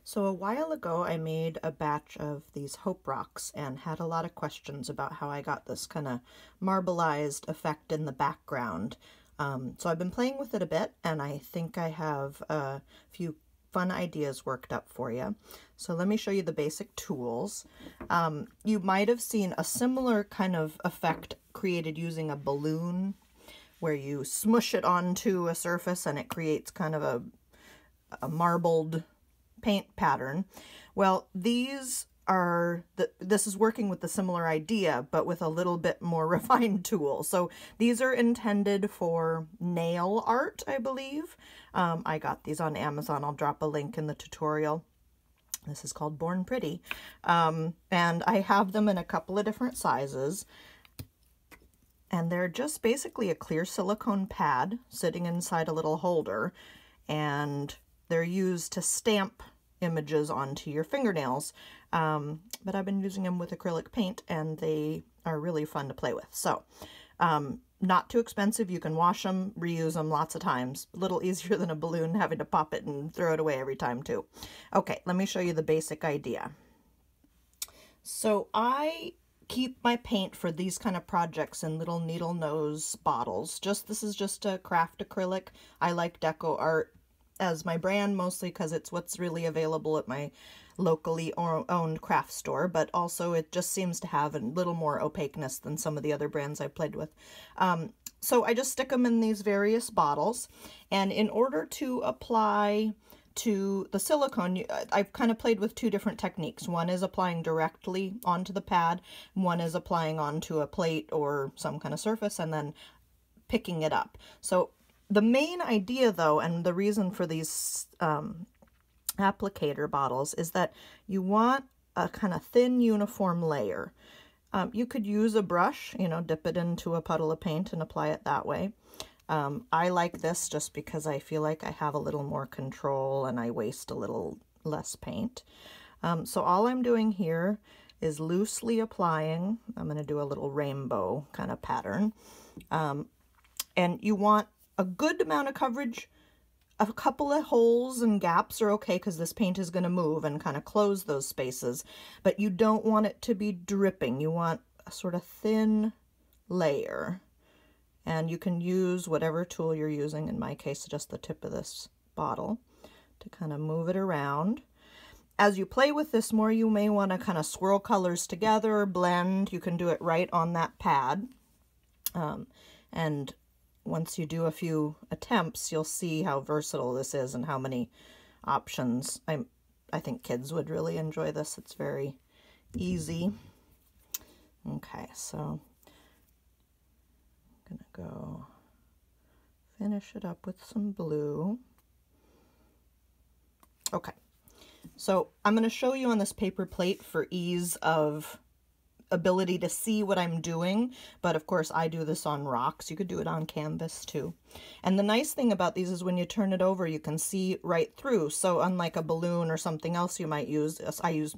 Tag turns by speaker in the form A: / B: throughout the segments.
A: So a while ago I made a batch of these Hope Rocks and had a lot of questions about how I got this kind of marbleized effect in the background. So I've been playing with it a bit and I think I have a few fun ideas worked up for you. So let me show you the basic tools. You might have seen a similar kind of effect created using a balloon where you smush it onto a surface and it creates kind of a marbled paint pattern. Well, these are this is working with the similar idea, but with a little bit more refined tool. So these are intended for nail art, I believe. I got these on Amazon. I'll drop a link in the tutorial. This is called Born Pretty. And I have them in a couple of different sizes. And they're just basically a clear silicone pad sitting inside a little holder. And they're used to stamp images onto your fingernails, but I've been using them with acrylic paint and they are really fun to play with. So not too expensive. You can wash them, reuse them lots of times. A little easier than a balloon having to pop it and throw it away every time too. Okay, let me show you the basic idea. So I keep my paint for these kind of projects in little needle nose bottles. This is just a craft acrylic. I like Deco Art as my brand, mostly because it's what's really available at my locally owned craft store, but also it just seems to have a little more opaqueness than some of the other brands I've played with. So I just stick them in these various bottles, and in order to apply to the silicone, I've kind of played with two different techniques. One is applying directly onto the pad, one is applying onto a plate or some kind of surface and then picking it up. So the main idea, though, and the reason for these applicator bottles is that you want a kind of thin, uniform layer. You could use a brush, dip it into a puddle of paint and apply it that way. I like this just because I feel like I have a little more control and I waste a little less paint. So all I'm doing here is loosely applying. I'm going to do a little rainbow kind of pattern. And you want a good amount of coverage. A couple of holes and gaps are okay because this paint is going to move and kind of close those spaces, but you don't want it to be dripping. You want a sort of thin layer, and you can use whatever tool you're using. In my case, just the tip of this bottle to kind of move it around. As you play with this more, you may want to kind of swirl colors together, blend. You can do it right on that pad. And once you do a few attempts, you'll see how versatile this is and how many options. I think kids would really enjoy this. It's very easy. Okay, so I'm gonna go finish it up with some blue. Okay, so I'm gonna show you on this paper plate for ease of ability to see what I'm doing, but of course I do this on rocks. You could do it on canvas too. And the nice thing about these is when you turn it over, you can see right through. So unlike a balloon or something else you might use, I use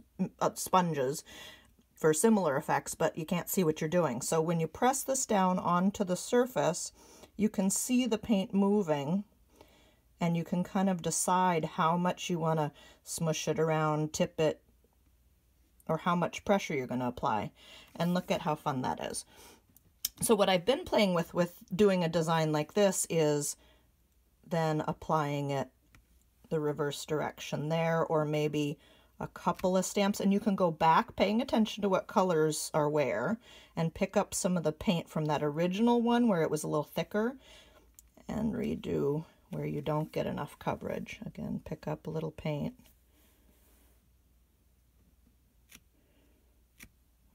A: sponges for similar effects, but you can't see what you're doing. So when you press this down onto the surface, you can see the paint moving, and you can kind of decide how much you want to smush it around, tip it, or how much pressure you're going to apply. And look at how fun that is. So what I've been playing with doing a design like this is then applying it the reverse direction there, or maybe a couple of stamps, and you can go back paying attention to what colors are where and pick up some of the paint from that original one where it was a little thicker and redo where you don't get enough coverage. Again, pick up a little paint.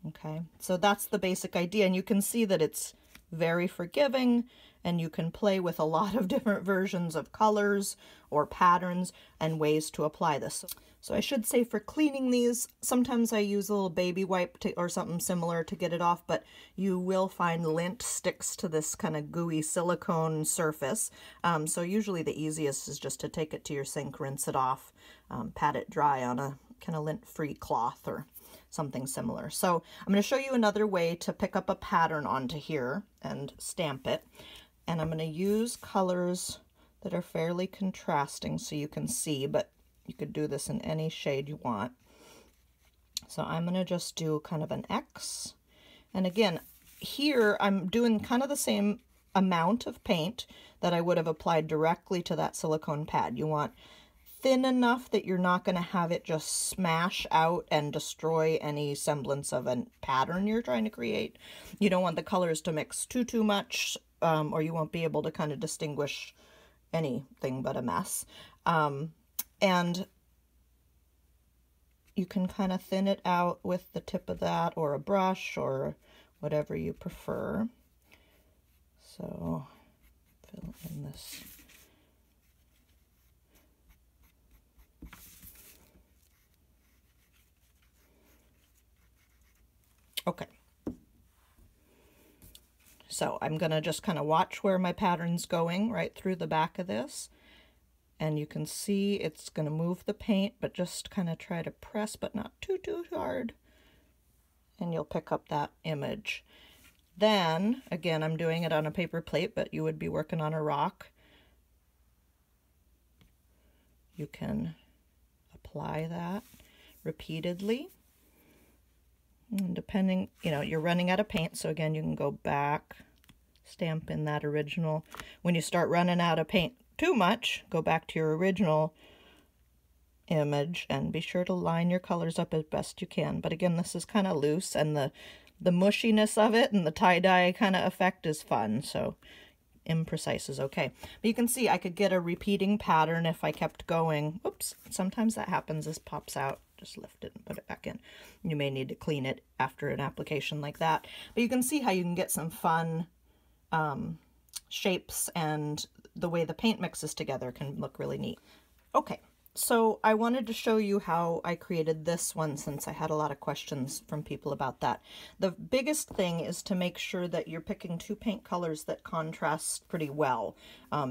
A: Okay, so that's the basic idea, and you can see that it's very forgiving, and you can play with a lot of different versions of colors or patterns and ways to apply this. So I should say for cleaning these, sometimes I use a little baby wipe or something similar to get it off, but you will find lint sticks to this kind of gooey silicone surface. So usually the easiest is just to take it to your sink, rinse it off, pat it dry on a kind of lint-free cloth or something similar. So I'm going to show you another way to pick up a pattern onto here and stamp it. And I'm going to use colors that are fairly contrasting so you can see, but You could do this in any shade you want. So I'm going to just do kind of an X. And again, here I'm doing kind of the same amount of paint that I would have applied directly to that silicone pad. You want thin enough that you're not going to have it just smash out and destroy any semblance of a pattern you're trying to create. You don't want the colors to mix too much, or you won't be able to kind of distinguish anything but a mess. And you can kind of thin it out with the tip of that or a brush or whatever you prefer. So fill in this. Okay. So I'm going to just kind of watch where my pattern's going right through the back of this. And you can see it's going to move the paint, but just kind of try to press, but not too hard. And you'll pick up that image. Then, again, I'm doing it on a paper plate, but you would be working on a rock. You can apply that repeatedly. And depending, you know, you're running out of paint, so again, you can go back, stamp in that original. When you start running out of paint too much, go back to your original image and be sure to line your colors up as best you can. But again, this is kind of loose, and the mushiness of it and the tie-dye kind of effect is fun, so imprecise is okay. But you can see I could get a repeating pattern if I kept going. Oops, sometimes that happens. This pops out. Just lift it and put it back in. You may need to clean it after an application like that. But you can see how you can get some fun shapes, and the way the paint mixes together can look really neat. Okay, so I wanted to show you how I created this one, since I had a lot of questions from people about that. The biggest thing is to make sure that you're picking two paint colors that contrast pretty well,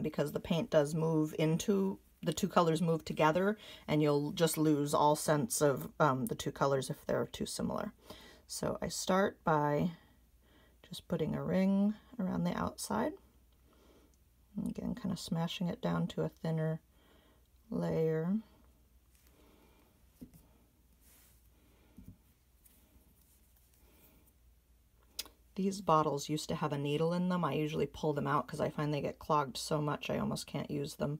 A: because the paint does move into, the two colors move together, and you'll just lose all sense of the two colors if they're too similar. So I start by just putting a ring around the outside. And again, kind of smashing it down to a thinner layer. These bottles used to have a needle in them. I usually pull them out because I find they get clogged so much I almost can't use them.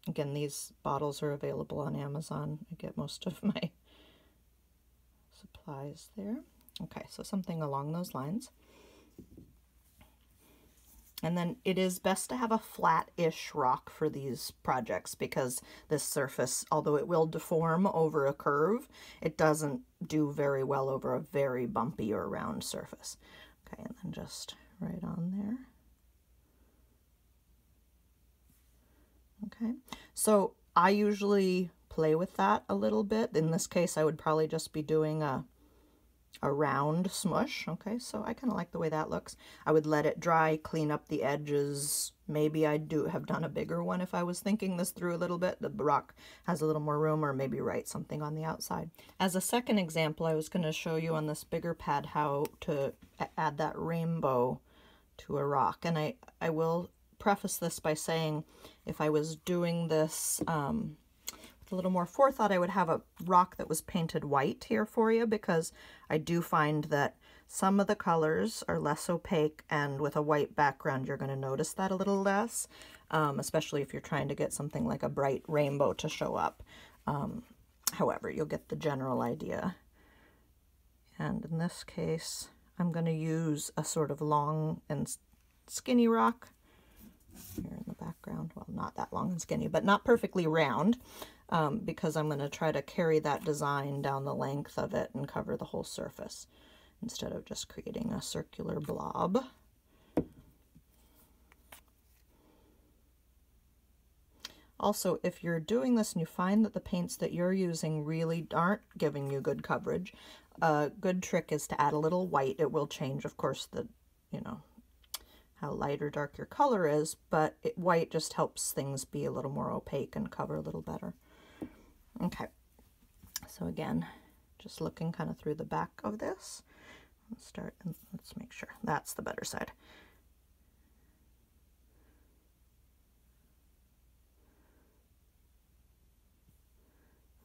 A: Again, these bottles are available on Amazon. I get most of my supplies there. Okay, so something along those lines. And then it is best to have a flat-ish rock for these projects, because this surface, although it will deform over a curve, it doesn't do very well over a very bumpy or round surface. Okay, and then just right on there. Okay, so I usually play with that a little bit. In this case, I would probably just be doing a round smush. Okay, so I kind of like the way that looks. I would let it dry, clean up the edges. Maybe I'd have done a bigger one if I was thinking this through a little bit. The rock has a little more room, or maybe write something on the outside. As a second example, I was going to show you on this bigger pad how to add that rainbow to a rock. And I will preface this by saying, if I was doing this with a little more forethought, I would have a rock that was painted white here for you, because I do find that some of the colors are less opaque, and with a white background you're going to notice that a little less, especially if you're trying to get something like a bright rainbow to show up. However, you'll get the general idea. And in this case, I'm going to use a sort of long and skinny rock here in the background. Well, not that long and skinny, but not perfectly round, because I'm going to try to carry that design down the length of it and cover the whole surface instead of just creating a circular blob. Also, if you're doing this and you find that the paints that you're using really aren't giving you good coverage, a good trick is to add a little white. It will change, of course, the, you know, how light or dark your color is, but white just helps things be a little more opaque and cover a little better. Okay, so again, just looking kind of through the back of this. Let's start, and let's make sure that's the better side.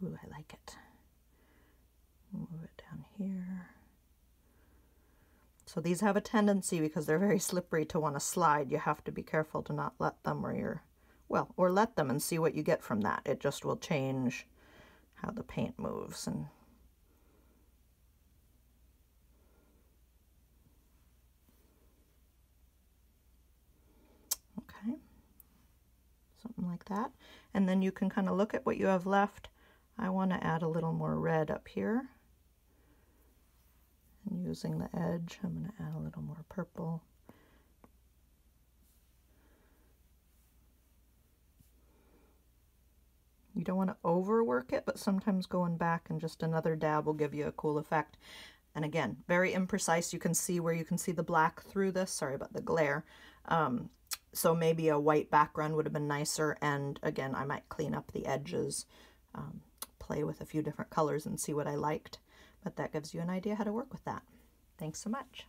A: Ooh, I like it. Move it down here. So these have a tendency, because they're very slippery, to want to slide. You have to be careful to not let them, or you're, well, or let them and see what you get from that. It just will change how the paint moves. And okay, something like that. And then you can kind of look at what you have left. I want to add a little more red up here. And using the edge, I'm going to add a little more purple. You don't want to overwork it, but sometimes going back and just another dab will give you a cool effect. And again, very imprecise. You can see where you can see the black through this. Sorry about the glare. So maybe a white background would have been nicer. And again, I might clean up the edges, play with a few different colors and see what I liked. But that gives you an idea how to work with that. Thanks so much.